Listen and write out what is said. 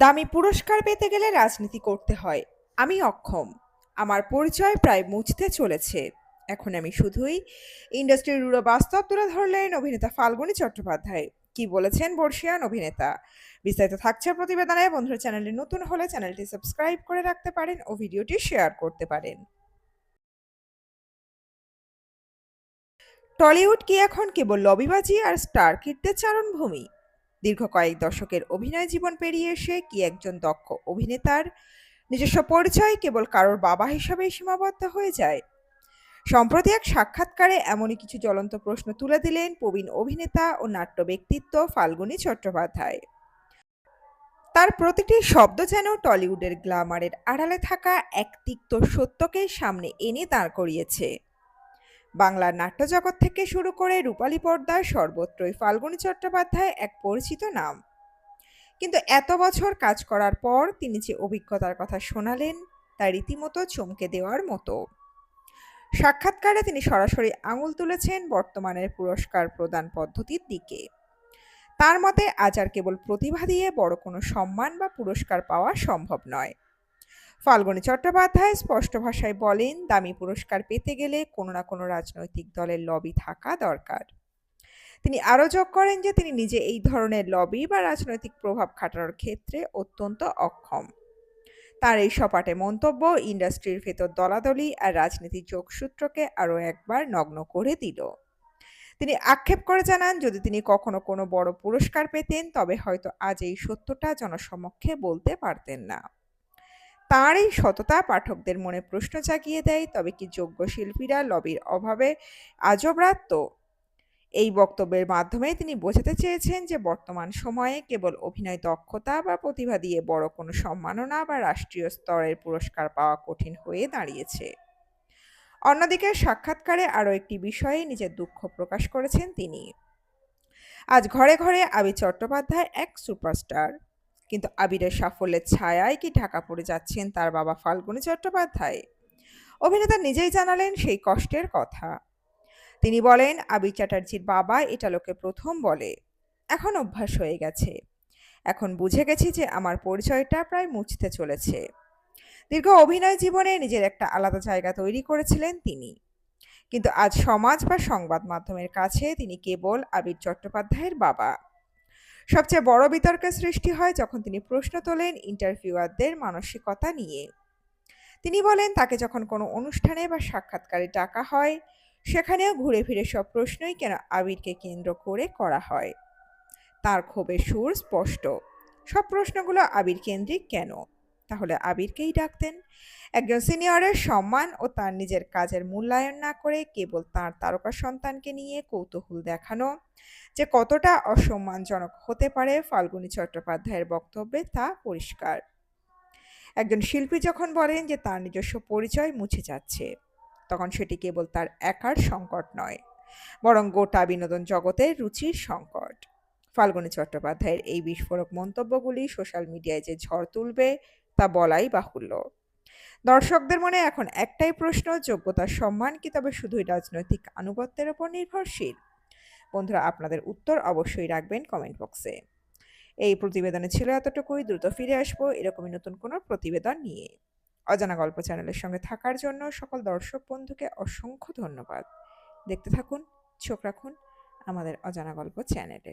দামি পুরস্কার পেতে গেলে রাজনীতি করতে হয়। আমি অক্ষম। আমার পরিচয় প্রায় মুছতে চলেছে। এখন আমি শুধুই ইন্ডাস্ট্রির রূঢ় বাস্তব তুলে ধরলেন অভিনেতা ফাল্গুনী চট্টোপাধ্যায়। কি বলেছেন বর্ষিয়ান অভিনেতা? বিস্তারিত থাকছে প্রতিবেদনে। বন্ধুরা, চ্যানেলটি নতুন হলে চ্যানেলটি সাবস্ক্রাইব করে রাখতে পারেন ও ভিডিওটি শেয়ার করতে পারেন। টলিউড কি এখন কেবল লবিবাজি আর স্টার কিডদের চারণভূমি? দীর্ঘ কয়েক দশকের অভিনয় জীবন পেরিয়ে এসে কি একজন দক্ষ অভিনেতার নিজস্ব পরিচয় কেবল কারোর বাবা হিসাবেই সীমাবদ্ধ হয়ে যায়? সম্প্রতি এক সাক্ষাৎকারে এমনই কিছু জ্বলন্ত প্রশ্ন তুলে দিলেন প্রবীণ অভিনেতা ও নাট্য ব্যক্তিত্ব ফাল্গুনী চট্টোপাধ্যায়। তার প্রতিটি শব্দ যেন টলিউডের গ্ল্যামারের আড়ালে থাকা এক তিক্ত সত্যকে সামনে এনে দাঁড় করিয়েছে। বাংলার নাট্যজগৎ থেকে শুরু করে রূপালী পর্দায় সর্বত্রই ফাল্গুনী চট্টোপাধ্যায় এক পরিচিত নাম। কিন্তু এত বছর কাজ করার পর তিনি যে অভিজ্ঞতার কথা শোনালেন তা রীতিমতো চমকে দেওয়ার মতো। সাক্ষাৎকারে তিনি সরাসরি আঙুল তুলেছেন বর্তমানের পুরস্কার প্রদান পদ্ধতির দিকে। তার মতে আজ আর কেবল প্রতিভা দিয়ে বড় কোনো সম্মান বা পুরস্কার পাওয়া সম্ভব নয়। ফাল্গুনী চট্টোপাধ্যায় স্পষ্ট ভাষায় বলেন, দামি পুরস্কার পেতে গেলে কোনো না কোনো রাজনৈতিক দলের লবি থাকা দরকার। তিনি আরও যোগ করেন যে তিনি নিজে এই ধরনের লবি বা রাজনৈতিক প্রভাব খাটানোর ক্ষেত্রে অত্যন্ত অক্ষম। তার এই সপাটে মন্তব্য ইন্ডাস্ট্রির ভেতর দলাদলি আর রাজনীতির যোগসূত্রকে আরও একবার নগ্ন করে দিল। তিনি আক্ষেপ করে জানান, যদি তিনি কখনো কোনো বড় পুরস্কার পেতেন তবে হয়তো আজ এই সত্যটা জনসমক্ষে বলতে পারতেন না। তাঁর এই সততা পাঠকদের মনে প্রশ্ন জাগিয়ে দেয়, তবে কি যোগ্য শিল্পীরা লবির অভাবে আজব রাত? এই বক্তব্যের মাধ্যমে তিনি বোঝাতে চেয়েছেন যে বর্তমান সময়ে কেবল অভিনয় দক্ষতা বা প্রতিভা দিয়ে বড় কোনো সম্মাননা বা রাষ্ট্রীয় স্তরের পুরস্কার পাওয়া কঠিন হয়ে দাঁড়িয়েছে। অন্যদিকে সাক্ষাৎকারে আরও একটি বিষয়ে নিজের দুঃখ প্রকাশ করেছেন তিনি। আজ ঘরে ঘরে আবির চট্টোপাধ্যায় এক সুপারস্টার, কিন্তু আবিরের সাফল্যের ছায়ায় কি ঢাকা পড়ে যাচ্ছেন তার বাবা ফাল্গুনী চট্টোপাধ্যায়? অভিনেতা নিজেই জানালেন সেই কষ্টের কথা। তিনি বলেন, আবির চ্যাটার্জির বাবা এটা লোকে প্রথম বলে, এখন অভ্যাস হয়ে গেছে। এখন বুঝে গেছি যে আমার পরিচয়টা প্রায় মুছতে চলেছে। দীর্ঘ অভিনয় জীবনে নিজের একটা আলাদা জায়গা তৈরি করেছিলেন তিনি, কিন্তু আজ সমাজ বা সংবাদ মাধ্যমের কাছে তিনি কেবল আবির চট্টোপাধ্যায়ের বাবা। সবচেয়ে বড় বিতর্কের সৃষ্টি হয় যখন তিনি প্রশ্ন তোলেন ইন্টারভিউয়ারদের মানসিকতা নিয়ে। তিনি বলেন, তাকে যখন কোনো অনুষ্ঠানে বা সাক্ষাৎকারে ডাকা হয় সেখানেও ঘুরে ফিরে সব প্রশ্নই কেন আবিরকে কেন্দ্র করে করা হয়। তার ক্ষোভের সুর স্পষ্ট। সব প্রশ্নগুলো আবির কেন্দ্রিক কেন? তাহলে আবিরকেই ডাকতেন। একজন সিনিয়রের সম্মান ও তার নিজের কাজের মূল্যায়ন না করে কেবল তার তারকা সন্তানকে নিয়ে কৌতূহল দেখানো যে কতটা অসম্মানজনক হতে পারে ফাল্গুনী চট্টোপাধ্যায়ের বক্তব্যে তা পরিষ্কার। একজন শিল্পী যখন বলেন যে তার নিজস্ব পরিচয় মুছে যাচ্ছে, তখন সেটি কেবল তার একার সংকট নয়, বরং গোটা বিনোদন জগতের রুচির সংকট। ফাল্গুনী চট্টোপাধ্যায়ের এই বিস্ফোরক মন্তব্যগুলি সোশ্যাল মিডিয়ায় যে ঝড় তুলবে তা বলাই বাহুল্য। দর্শকদের মনে এখন একটাই প্রশ্ন, যোগ্যতার সম্মান কি তবে শুধুই রাজনৈতিক আনুগত্যের ওপর নির্ভরশীল? বন্ধুরা, আপনাদের উত্তর অবশ্যই রাখবেন কমেন্ট বক্সে। এই প্রতিবেদনে ছিল এতটুকুই। দ্রুত ফিরে আসবো এরকমই নতুন কোনো প্রতিবেদন নিয়ে। অজানা গল্প চ্যানেলের সঙ্গে থাকার জন্য সকল দর্শক বন্ধুকে অসংখ্য ধন্যবাদ। দেখতে থাকুন, চোখ রাখুন আমাদের অজানা গল্প চ্যানেলে।